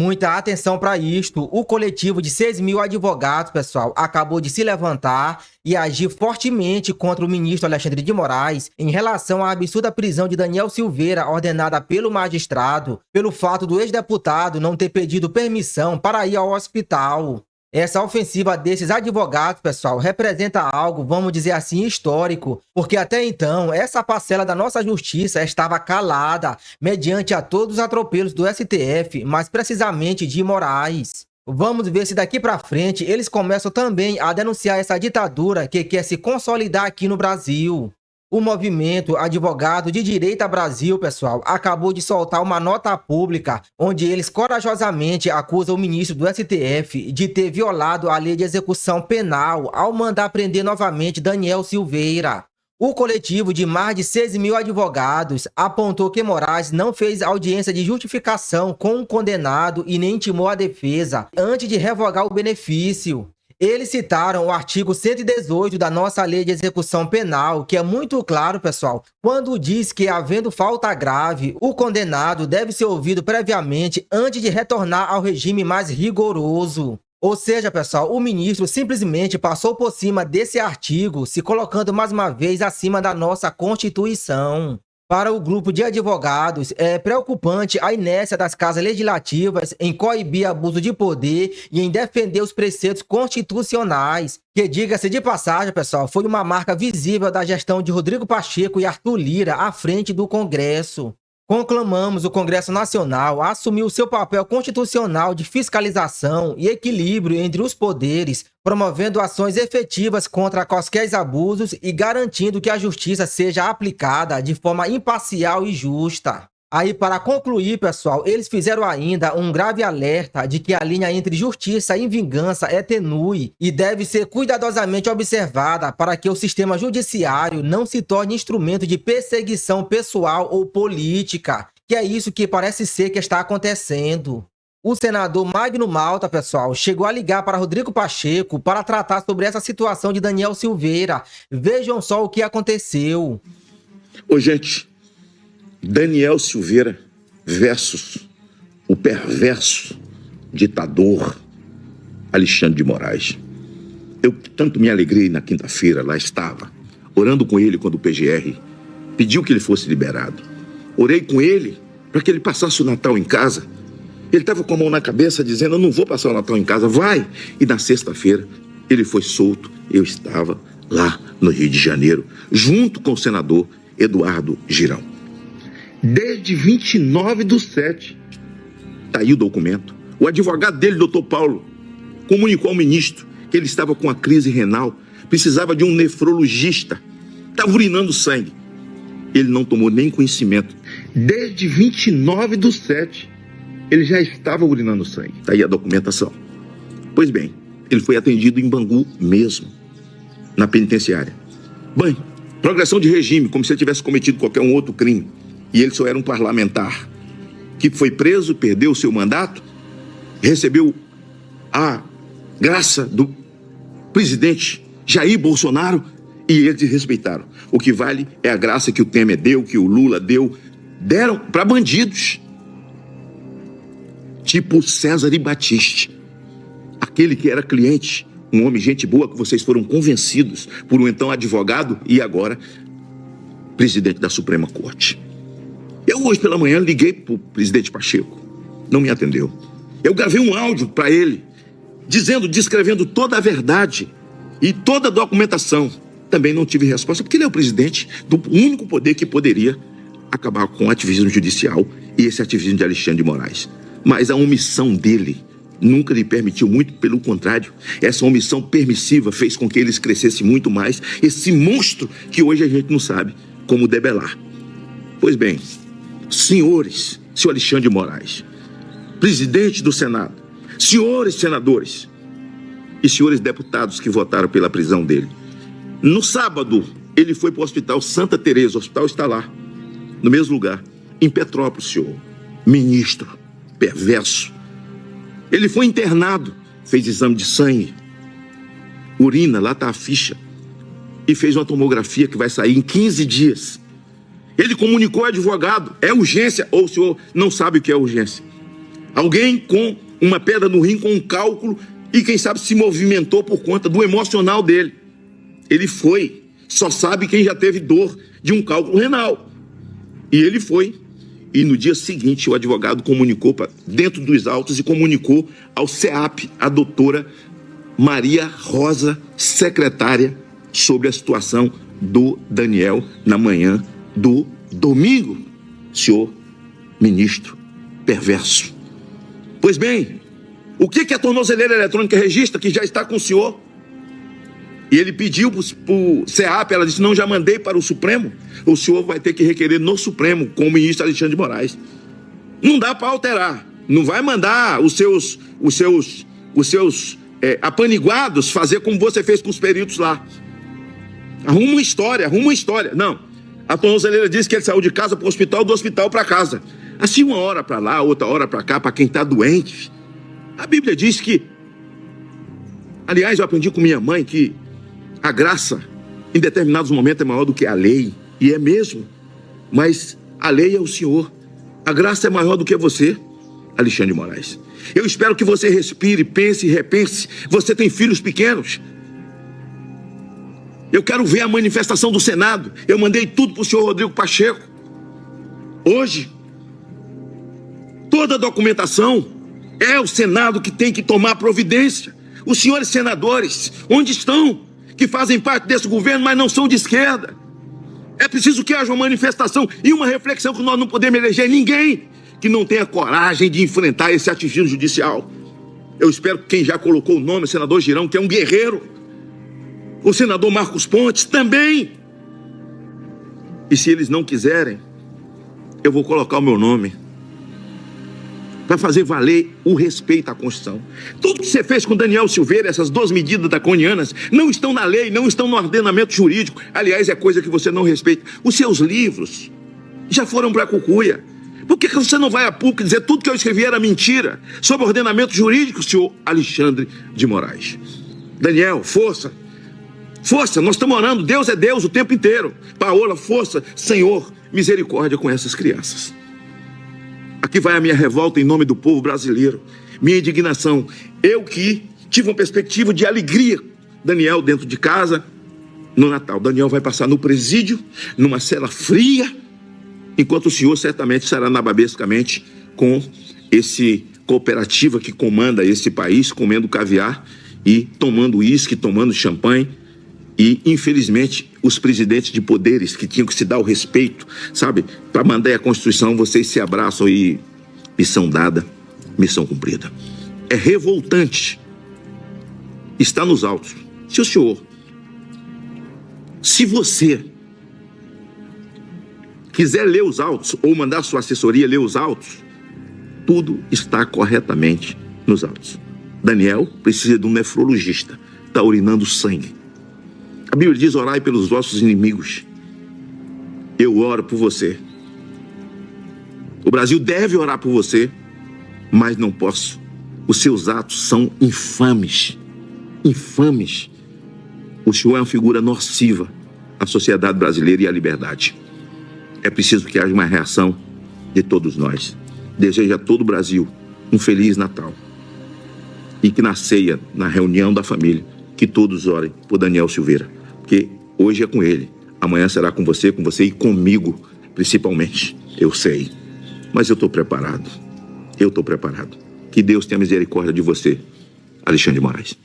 Muita atenção para isto. O coletivo de 6.000 advogados, pessoal, acabou de se levantar e agir fortemente contra o ministro Alexandre de Moraes em relação à absurda prisão de Daniel Silveira, ordenada pelo magistrado, pelo fato do ex-deputado não ter pedido permissão para ir ao hospital. Essa ofensiva desses advogados, pessoal, representa algo, vamos dizer assim, histórico, porque até então essa parcela da nossa justiça estava calada mediante a todos os atropelos do STF, mais precisamente de Moraes. Vamos ver se daqui para frente eles começam também a denunciar essa ditadura que quer se consolidar aqui no Brasil. O movimento Advogado de Direita Brasil, pessoal, acabou de soltar uma nota pública onde eles corajosamente acusam o ministro do STF de ter violado a lei de execução penal ao mandar prender novamente Daniel Silveira. O coletivo de mais de 6.000 advogados apontou que Moraes não fez audiência de justificação com o condenado e nem intimou a defesa antes de revogar o benefício. Eles citaram o artigo 118 da nossa lei de execução penal, que é muito claro, pessoal, quando diz que, havendo falta grave, o condenado deve ser ouvido previamente antes de retornar ao regime mais rigoroso. Ou seja, pessoal, o ministro simplesmente passou por cima desse artigo, se colocando mais uma vez acima da nossa Constituição. Para o grupo de advogados, é preocupante a inércia das casas legislativas em coibir abuso de poder e em defender os preceitos constitucionais, que, diga-se de passagem, pessoal, foi uma marca visível da gestão de Rodrigo Pacheco e Arthur Lira à frente do Congresso. Conclamamos o Congresso Nacional a assumir o seu papel constitucional de fiscalização e equilíbrio entre os poderes, promovendo ações efetivas contra quaisquer abusos e garantindo que a justiça seja aplicada de forma imparcial e justa. Aí, para concluir, pessoal, eles fizeram ainda um grave alerta de que a linha entre justiça e vingança é tenue e deve ser cuidadosamente observada para que o sistema judiciário não se torne instrumento de perseguição pessoal ou política, que é isso que parece ser que está acontecendo. O senador Magno Malta, pessoal, chegou a ligar para Rodrigo Pacheco para tratar sobre essa situação de Daniel Silveira. Vejam só o que aconteceu. Ô, gente, Daniel Silveira versus o perverso ditador Alexandre de Moraes. Eu tanto me alegrei na quinta-feira, lá estava, orando com ele quando o PGR pediu que ele fosse liberado. Orei com ele para que ele passasse o Natal em casa. Ele estava com a mão na cabeça dizendo, eu não vou passar o Natal em casa, vai! E na sexta-feira ele foi solto, eu estava lá no Rio de Janeiro, junto com o senador Eduardo Girão. Desde 29/7, está aí o documento. O advogado dele, doutor Paulo, comunicou ao ministro que ele estava com a crise renal, precisava de um nefrologista, estava urinando sangue. Ele não tomou nem conhecimento. Desde 29/7, ele já estava urinando sangue. Está aí a documentação. Pois bem, ele foi atendido em Bangu mesmo, na penitenciária. Bem, progressão de regime, como se ele tivesse cometido qualquer um outro crime. E ele só era um parlamentar que foi preso, perdeu o seu mandato, recebeu a graça do presidente Jair Bolsonaro e eles desrespeitaram. O que vale é a graça que o Temer deu, que o Lula deu, deram para bandidos. Tipo César e Batiste, aquele que era cliente, um homem gente boa que vocês foram convencidos por um então advogado e agora presidente da Suprema Corte. Eu hoje pela manhã liguei para o presidente Pacheco, não me atendeu. Eu gravei um áudio para ele, descrevendo toda a verdade e toda a documentação. Também não tive resposta, porque ele é o presidente do único poder que poderia acabar com o ativismo judicial e esse ativismo de Alexandre de Moraes. Mas a omissão dele nunca lhe permitiu, muito pelo contrário. Essa omissão permissiva fez com que eles crescessem muito mais, esse monstro que hoje a gente não sabe como debelar. Pois bem, senhores, senhor Alexandre de Moraes, presidente do Senado, senhores senadores e senhores deputados que votaram pela prisão dele. No sábado, ele foi para o Hospital Santa Teresa, o hospital está lá, no mesmo lugar, em Petrópolis, senhor. Ministro perverso. Ele foi internado, fez exame de sangue, urina, lá está a ficha, e fez uma tomografia que vai sair em 15 dias. Ele comunicou ao advogado, é urgência, ou o senhor não sabe o que é urgência? Alguém com uma pedra no rim, com um cálculo, e quem sabe se movimentou por conta do emocional dele. Ele foi. Só sabe quem já teve dor de um cálculo renal. E ele foi. E no dia seguinte o advogado comunicou dentro dos autos e comunicou ao CEAP, a doutora Maria Rosa, secretária, sobre a situação do Daniel na manhã do domingo. Senhor ministro perverso. Pois bem, o que a tornozeleira eletrônica registra que já está com o senhor? E ele pediu para o CEAP, ela disse, não, já mandei para o Supremo. O senhor vai ter que requerer no Supremo com o ministro Alexandre de Moraes. Não dá para alterar. Não vai mandar os seus apaniguados fazer como você fez com os peritos lá. Arruma uma história. Não. A tornozeleira disse que ele saiu de casa para o hospital, do hospital para casa. Assim, uma hora para lá, outra hora para cá, para quem está doente. A Bíblia diz que... Aliás, eu aprendi com minha mãe que a graça, em determinados momentos, é maior do que a lei. E é mesmo. Mas a lei é o Senhor. A graça é maior do que você, Alexandre de Moraes. Eu espero que você respire, pense e repense. Você tem filhos pequenos. Eu quero ver a manifestação do Senado. Eu mandei tudo para o senhor Rodrigo Pacheco. Hoje, toda a documentação é o Senado que tem que tomar providência. Os senhores senadores, onde estão? Que fazem parte desse governo, mas não são de esquerda. É preciso que haja uma manifestação e uma reflexão que nós não podemos eleger ninguém que não tenha coragem de enfrentar esse ativismo judicial. Eu espero que quem já colocou o nome, o senador Girão, que é um guerreiro, o senador Marcos Pontes também. E se eles não quiserem, eu vou colocar o meu nome para fazer valer o respeito à Constituição. Tudo que você fez com Daniel Silveira, essas 2 medidas draconianas, não estão na lei, não estão no ordenamento jurídico. Aliás, é coisa que você não respeita. Os seus livros já foram para a cucuia. Por que você não vai a PUC dizer tudo que eu escrevi era mentira sobre ordenamento jurídico, senhor Alexandre de Moraes? Daniel, força. Força, nós estamos orando. Deus é Deus o tempo inteiro. Paola, força. Senhor, misericórdia com essas crianças. Aqui vai a minha revolta em nome do povo brasileiro. Minha indignação. Eu que tive uma perspectiva de alegria. Daniel dentro de casa no Natal. Daniel vai passar no presídio, numa cela fria, enquanto o senhor certamente estará nababescamente com esse cooperativa que comanda esse país, comendo caviar e tomando uísque, tomando champanhe. E, infelizmente, os presidentes de poderes que tinham que se dar o respeito, sabe? Para mandar a Constituição, vocês se abraçam e missão dada, missão cumprida. É revoltante. Está nos autos. Se você quiser ler os autos ou mandar sua assessoria ler os autos, tudo está corretamente nos autos. Daniel precisa de um nefrologista. Está urinando sangue. A Bíblia diz, orai pelos vossos inimigos. Eu oro por você. O Brasil deve orar por você, mas não posso. Os seus atos são infames. Infames. O senhor é uma figura nociva à sociedade brasileira e à liberdade. É preciso que haja uma reação de todos nós. Desejo a todo o Brasil um Feliz Natal. E que na ceia, na reunião da família, que todos orem por Daniel Silveira. Porque hoje é com ele, amanhã será com você e comigo, principalmente. Eu sei, mas eu estou preparado. Que Deus tenha misericórdia de você, Alexandre de Moraes.